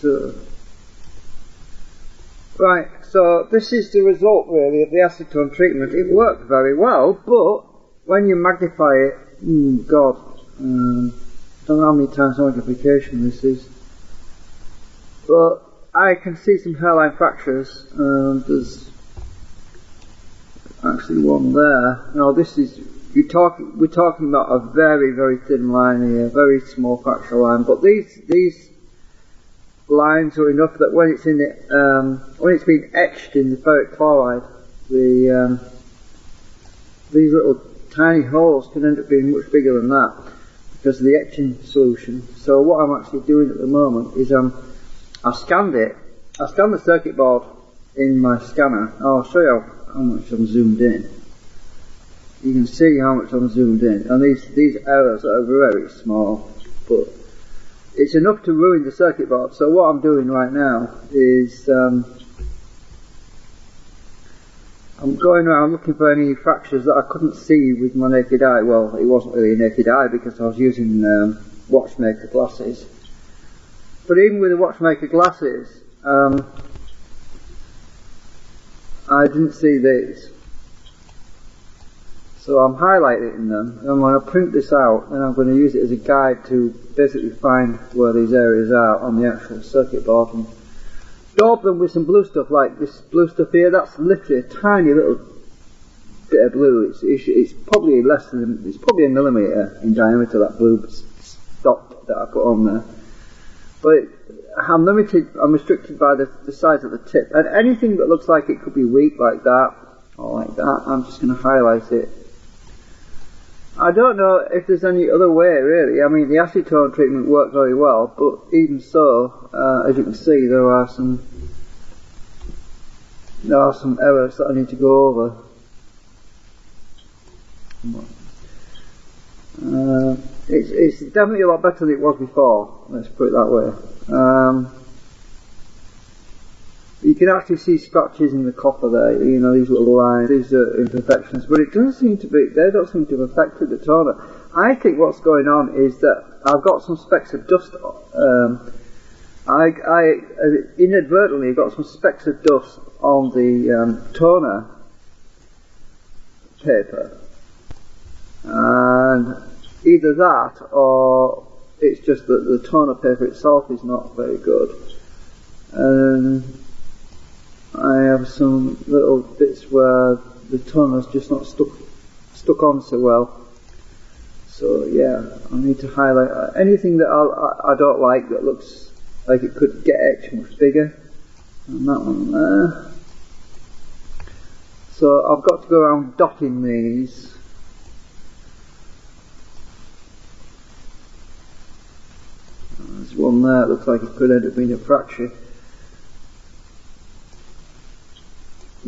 So, right, so this is the result really of the acetone treatment. It worked very well, but when you magnify it, God, I don't know how many times magnification this is, but I can see some hairline fractures. There's actually one there. No, this is, we're talking about a very, very thin line here, very small fracture line, but these lines are enough that when it's in it, when it's been etched in the ferric chloride, these little tiny holes can end up being much bigger than that because of the etching solution. So what I'm actually doing at the moment is I've scanned it. I scanned the circuit board in my scanner. I'll show you how much I'm zoomed in. You can see how much I'm zoomed in, and these errors are very small, but it's enough to ruin the circuit board. So what I'm doing right now is I'm going around looking for any fractures that I couldn't see with my naked eye. Well, it wasn't really a naked eye because I was using watchmaker glasses. But even with the watchmaker glasses, I didn't see these. So I'm highlighting them, and when I print this out, then I'm going to use it as a guide to basically find where these areas are on the actual circuit board and daub them with some blue stuff, like this blue stuff here. That's literally a tiny little bit of blue. It's probably less than, it's probably a millimetre in diameter, that blue dot that I put on there. But I'm limited, I'm restricted by the size of the tip, and anything that looks like it could be weak like that or like that, I'm just going to highlight it. I don't know if there's any other way really. I mean, the acetone treatment worked very well, but even so, as you can see, there are some errors that I need to go over. It's definitely a lot better than it was before, let's put it that way. You can actually see scratches in the copper there, you know, these little lines, these are imperfections, but it doesn't seem to be, they don't seem to have affected the toner. I think what's going on is that I've got some specks of dust, I inadvertently got some specks of dust on the toner paper, and either that or it's just that the toner paper itself is not very good. And I have some little bits where the toner's just not stuck on so well. So yeah, I need to highlight anything that I don't like that looks like it could get etched much bigger. And that one there. So I've got to go around dotting these. There's one there that looks like it could end up being a fracture.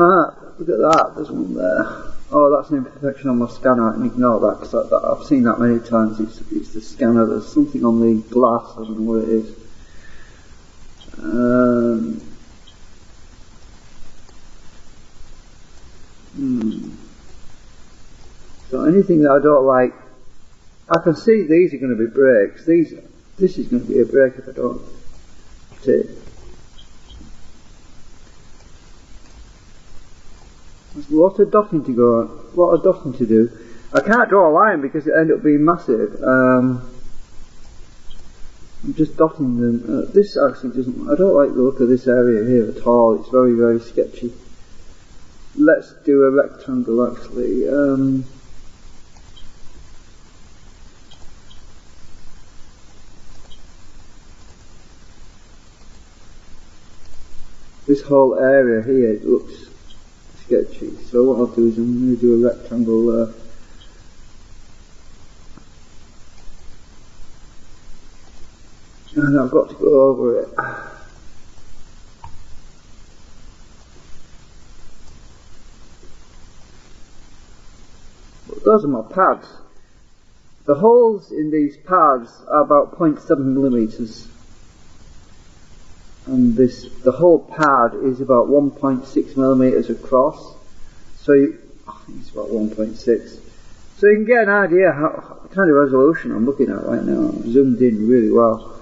Ah, look at that, there's one there. Oh, that's an imperfection on my scanner. I can ignore that because I've seen that many times. It's the scanner. There's something on the glass. I don't know what it is. So anything that I don't like, I can see these are going to be breaks. This is going to be a break if I don't take. There's a lot of dotting to go on, a lot of dotting to do. I can't draw a line because it ended up being massive. I'm just dotting them. This actually doesn't, I don't like the look of this area here at all. It's very, very sketchy. Let's do a rectangle actually. This whole area here, it looks sketchy. So what I'll do is I'm going to do a rectangle there. And I've got to go over it. But those are my pads. The holes in these pads are about 0.7 millimeters. And the whole pad is about 1.6 millimeters across. So I think it's about 1.6. So you can get an idea how kind of resolution I'm looking at right now. I'm zoomed in really well.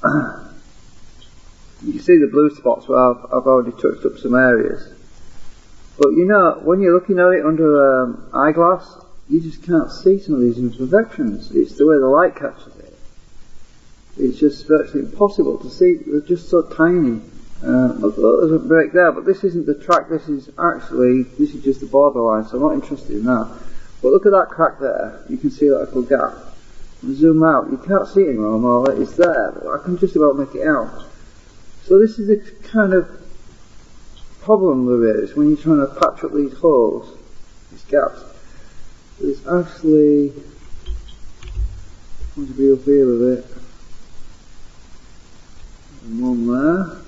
You can see the blue spots where I've already touched up some areas. But you know, when you're looking at it under eyeglass, you just can't see some of these imperfections. It's the way the light catches it. It's just virtually impossible to see. They're just so tiny. Look, there's a break there, but this isn't the track. This is just the borderline, so I'm not interested in that. But look at that crack there. You can see that little gap. Zoom out. You can't see it anymore. It's there, but I can just about make it out. So this is the kind of problem there is when you're trying to patch up these holes, these gaps. There's actually, what's the real feel of it? And one there.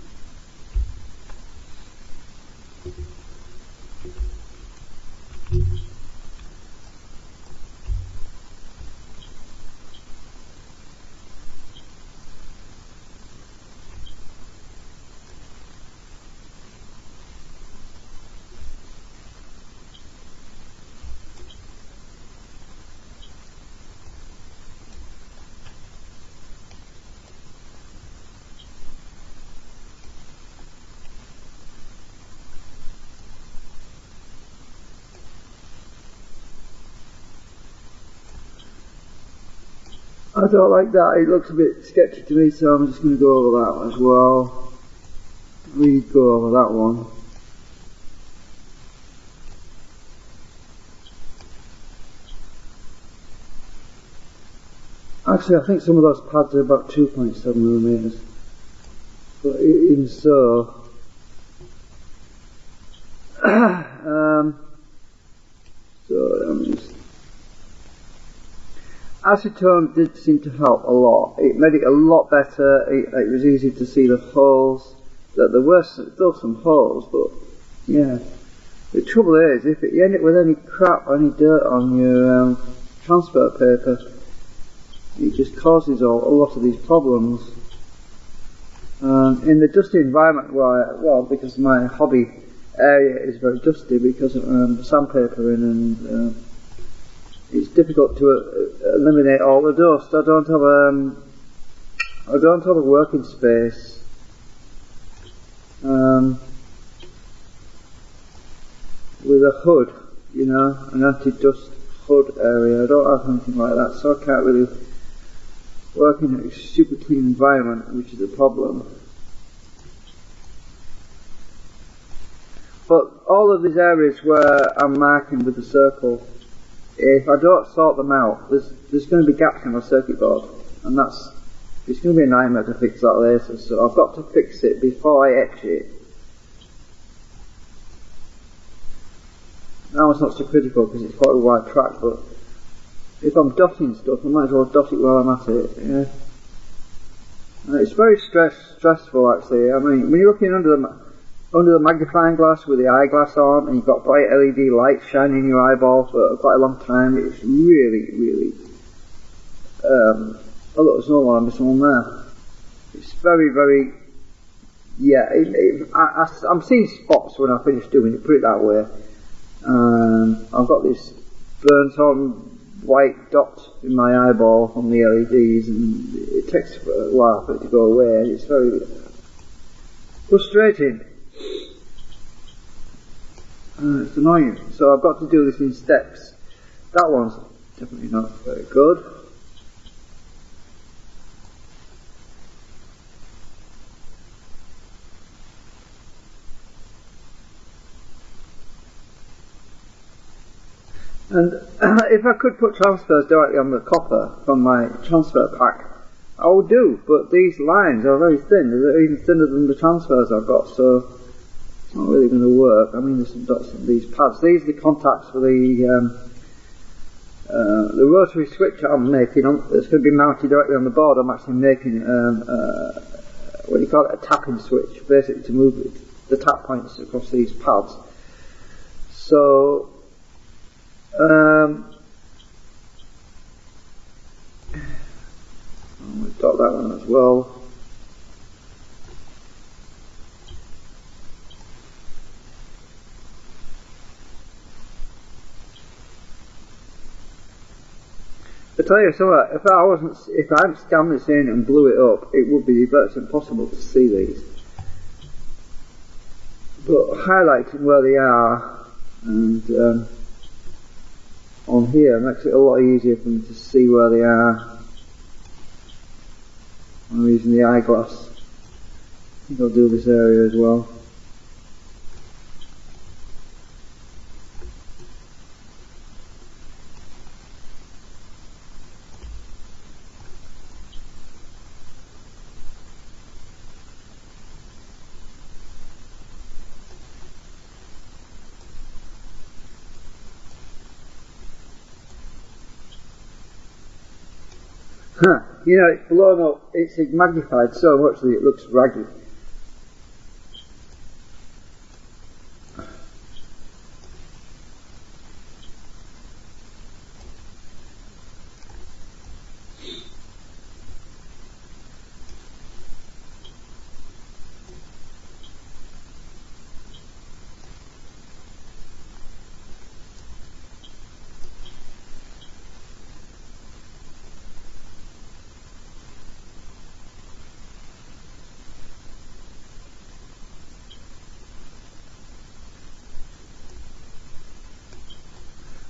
I don't like that, it looks a bit sketchy to me, so I'm just going to go over that one as well. We go over that one. Actually, I think some of those pads are about 2.7 millimeters. But even so, acetone did seem to help a lot. It made it a lot better. It was easy to see the holes. That there were still some holes, but yeah. The trouble is, if you end up with any crap, any dirt on your transfer paper, it just causes a lot of these problems. In the dusty environment, well, because my hobby area is very dusty because of sandpaper and it's difficult to eliminate all the dust. I don't have a working space. With a hood, you know, an anti-dust hood area. I don't have anything like that, so I can't really work in a super clean environment, which is a problem. But all of these areas where I'm marking with the circle, if I don't sort them out, there's going to be gaps in my circuit board, and it's going to be a nightmare to fix that later, so I've got to fix it before I etch it. Now it's not so critical because it's quite a wide track, but if I'm dotting stuff, I might as well dot it while I'm at it, yeah. It's very stressful actually. I mean, when you're looking under the magnifying glass with the eyeglass on and you've got bright LED lights shining in your eyeball for quite a long time, it's really, really, oh look, there's another one, I'm missing one there. It's very, very, yeah, I'm seeing spots when I finish doing it, put it that way. I've got this burnt on white dot in my eyeball from the LEDs, and it takes a while for it to go away. It's very frustrating. It's annoying. So I've got to do this in steps. That one's definitely not very good. And if I could put transfers directly on the copper from my transfer pack, I would do, but these lines are very thin. They're even thinner than the transfers I've got, so it's not really going to work. I mean, there's some dots in these pads. These are the contacts for the rotary switch I'm making. It's going to be mounted directly on the board. I'm actually making, what do you call it, a tapping switch, basically to move the tap points across these pads. So, we've got that one as well. I tell you something, if I hadn't scanned this in and blew it up, it would be virtually impossible to see these. But highlighting where they are and on here makes it a lot easier for me to see where they are. I'm using the eyeglass. I think I'll do this area as well. You know, it's blown up, it's magnified so much that it looks ragged.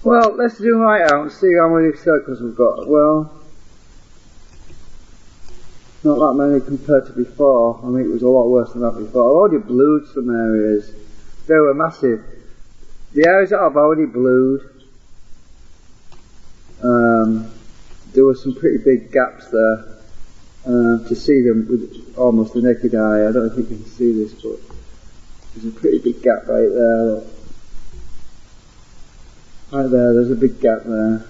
Well, let's zoom right out and see how many circles we've got. Well, not that many compared to before. I mean, it was a lot worse than that before. I've already blued some areas. They were massive. The areas that I've already blued, there were some pretty big gaps there. To see them with almost the naked eye. I don't know if you can see this, but there's a pretty big gap right there. Right there, there's a big gap there.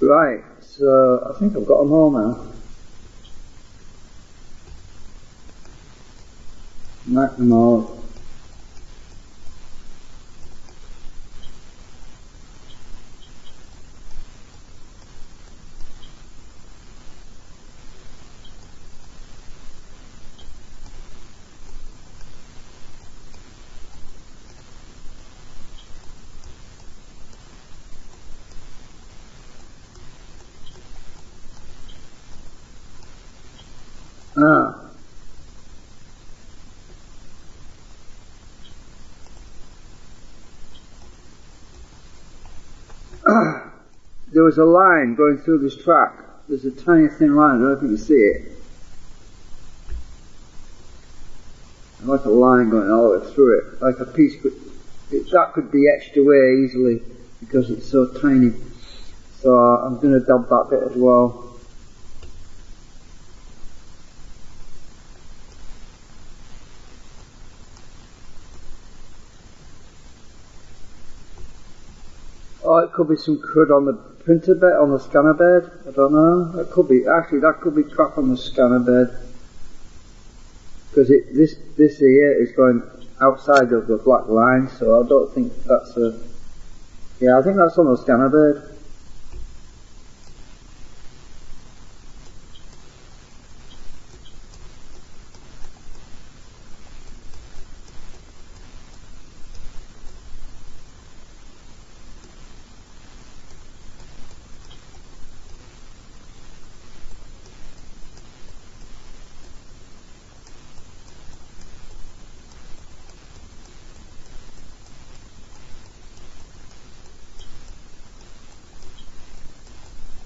Right, so I think I've got them all now. Mark them all. There was a line going through this track. There's a tiny thin line, I don't know if you can see it. Like a line going all the way through it. Like a piece that could be etched away easily because it's so tiny. So I'm going to dab that bit as well. Or it could be some crud on the printer bed, on the scanner bed. I don't know. That could be crap on the scanner bed. Because this here is going outside of the black line, so I don't think that's I think that's on the scanner bed.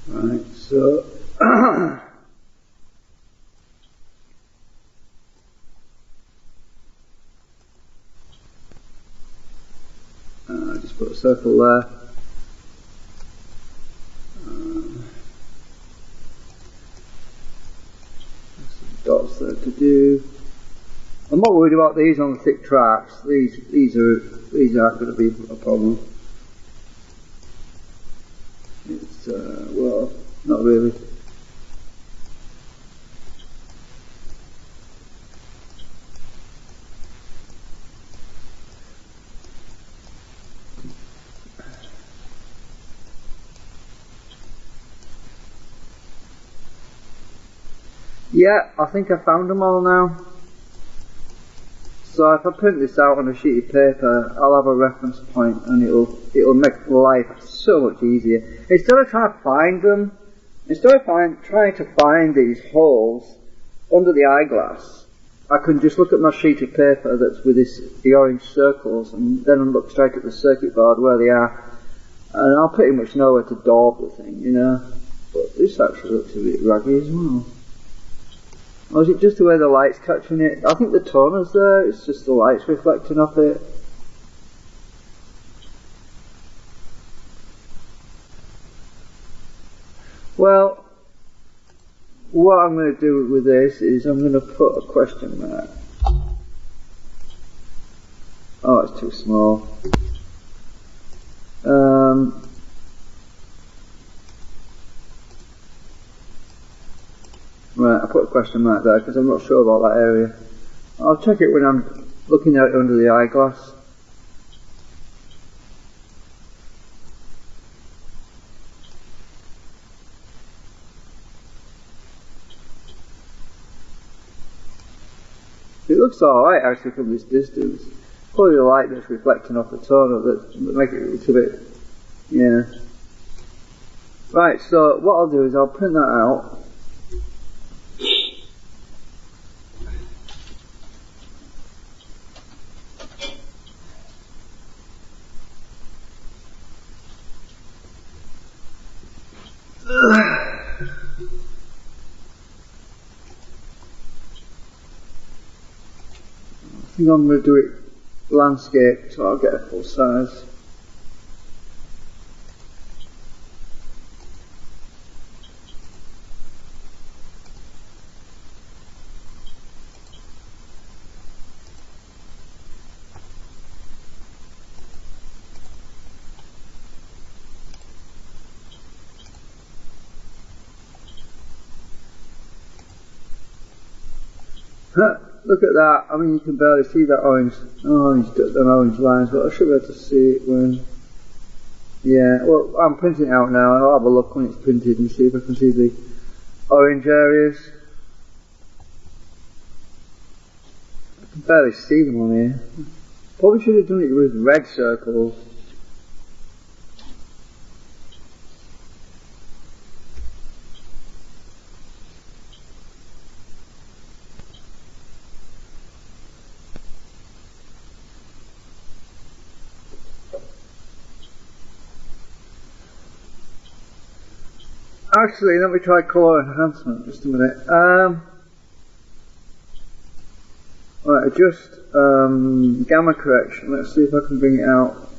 Right, so just put a circle there. Some dots there to do. I'm not worried about these on the thick tracks. These aren't going to be a problem. It's well, not really. Yeah, I think I found them all now. So if I print this out on a sheet of paper, I'll have a reference point and it'll make life so much easier. Instead of trying to find them, instead of trying to find these holes under the eyeglass, I can just look at my sheet of paper that's with the orange circles and then look straight at the circuit board where they are, and I'll pretty much know where to daub the thing, you know. But this actually looks a bit raggy as well. Or is it just the way the light's catching it? I think the toner's there, it's just the light's reflecting off it. Well, what I'm going to do with this is I'm going to put a question mark. Oh, it's too small. Right, I put a question mark there because I'm not sure about that area. I'll check it when I'm looking at it under the eyeglass. It looks alright actually from this distance. Probably the light that's reflecting off the toner that make it look a bit, yeah. Right, so what I'll do is I'll print that out. I think I'm going to do it landscape, so I'll get a full size. Look at that. I mean, you can barely see that orange lines, but I should be able to see it when... Yeah, well, I'm printing it out now, and I'll have a look when it's printed and see if I can see the orange areas. I can barely see them on here. Probably should have done it with red circles. Actually, let me try colour enhancement, just a minute. Right, adjust gamma correction, let's see if I can bring it out.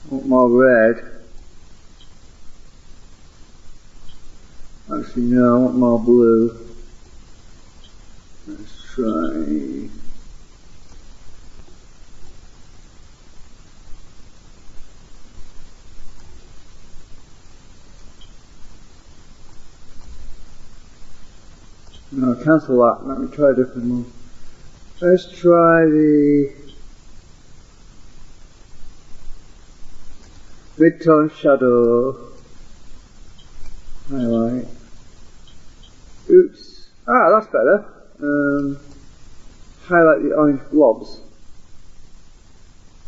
I want more red. Actually no, I want more blue. Let's try... No, cancel that. Let me try a different one. Let's try the mid-tone shadow. Highlight. Oops. Ah, that's better. Highlight the orange blobs.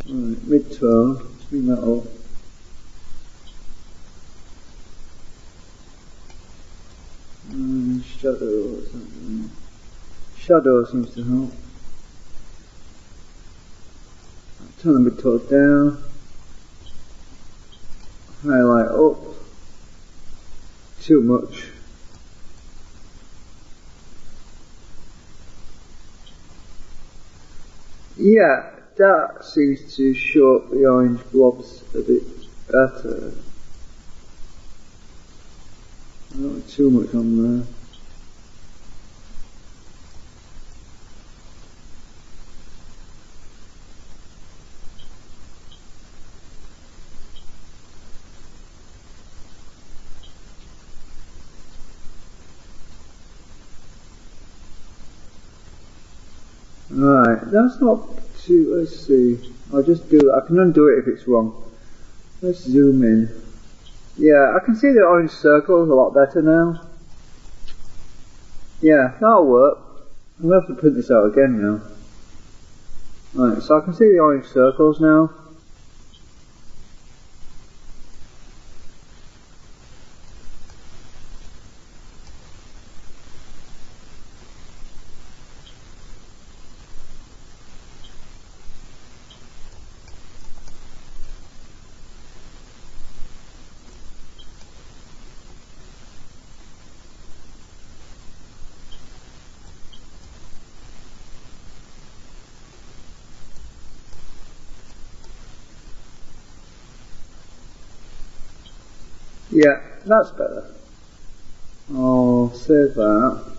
Right, mid-tone. Bring that up. Shadow. Shadow seems to help. Turn the mid-tone down. Highlight up. Too much. Yeah, that seems to show up the orange blobs a bit better. Not too much on there. Right, that's not too, let's see, I'll just do that, I can undo it if it's wrong. Let's zoom in. Yeah, I can see the orange circles a lot better now. Yeah, that'll work. I'm going to have to print this out again now. Right, so I can see the orange circles now. Yeah, that's better. I'll save that.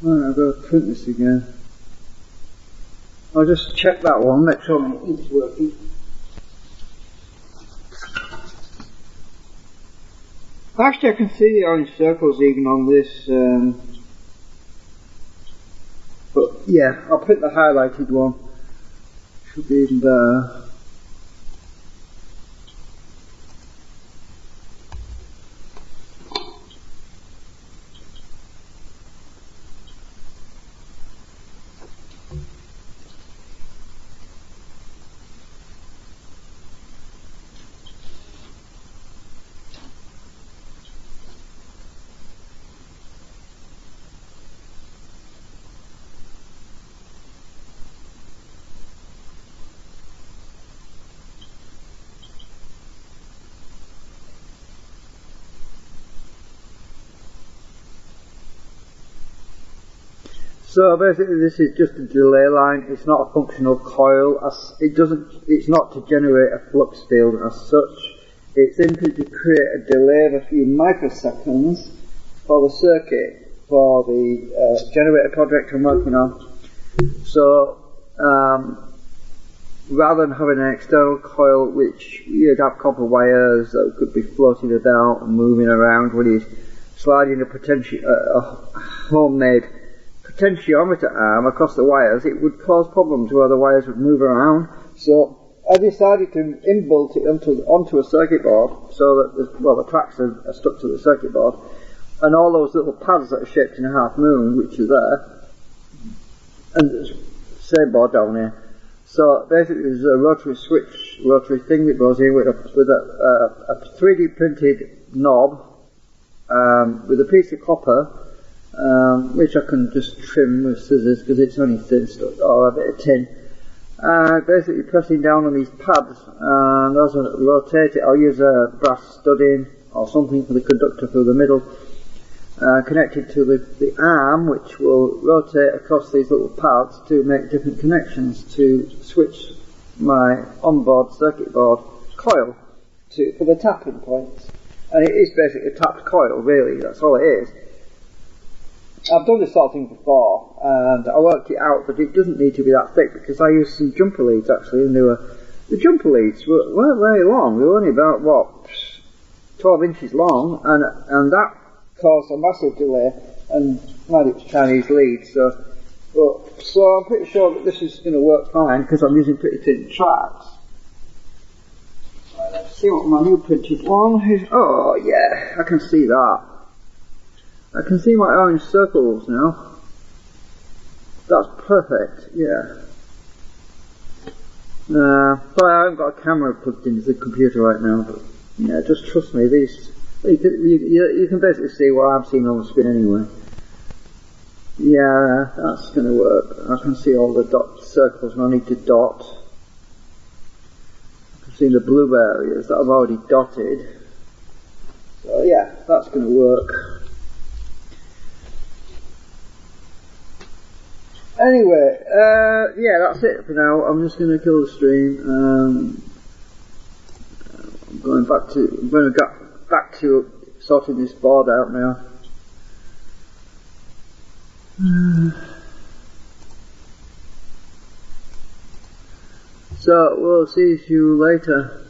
Right, I've got to print this again. I'll just check that one, make sure my ink's working. Actually, I can see the orange circles even on this, but yeah, I'll print the highlighted one. Should be even better. So basically this is just a delay line, it's not a functional coil, it's not to generate a flux field as such, it's simply to create a delay of a few microseconds for the circuit, for the generator project I'm working on. So rather than having an external coil which you'd have copper wires that could be floating about and moving around when you're sliding a homemade potentiometer arm across the wires, it would cause problems where the wires would move around. So I decided to inbolt it onto a circuit board so that the tracks are stuck to the circuit board, and all those little pads that are shaped in a half moon, which are there, and the same board down here. So basically there's a rotary thing that goes in with a 3D printed knob with a piece of copper, which I can just trim with scissors because it's only thin stuff, or a bit of tin. Basically pressing down on these pads, and as I rotate it, I'll use a brass studding or something for the conductor through the middle, connected to the arm, which will rotate across these little pads to make different connections to switch my onboard circuit board coil for the tapping points. And it is basically a tapped coil, really, that's all it is. I've done this sort of thing before, and I worked it out, but it doesn't need to be that thick because I used some jumper leads actually, and the jumper leads weren't very long. They were only about 12 inches long, and that caused a massive delay. And mind it was Chinese leads, so I'm pretty sure that this is going to work fine because I'm using pretty thin tracks. Let's see what my new printed one is. Oh yeah, I can see that. I can see my orange circles now. That's perfect, yeah. But I haven't got a camera plugged into the computer right now, but yeah, just trust me, you can basically see what I'm seeing on the screen anyway. Yeah, that's going to work. I can see all the circles and I need to dot. I can see the blue areas that I've already dotted. So yeah, that's going to work. Anyway, yeah, that's it for now. I'm just going to kill the stream. I'm going to get back to sorting this board out now. So we'll see you later.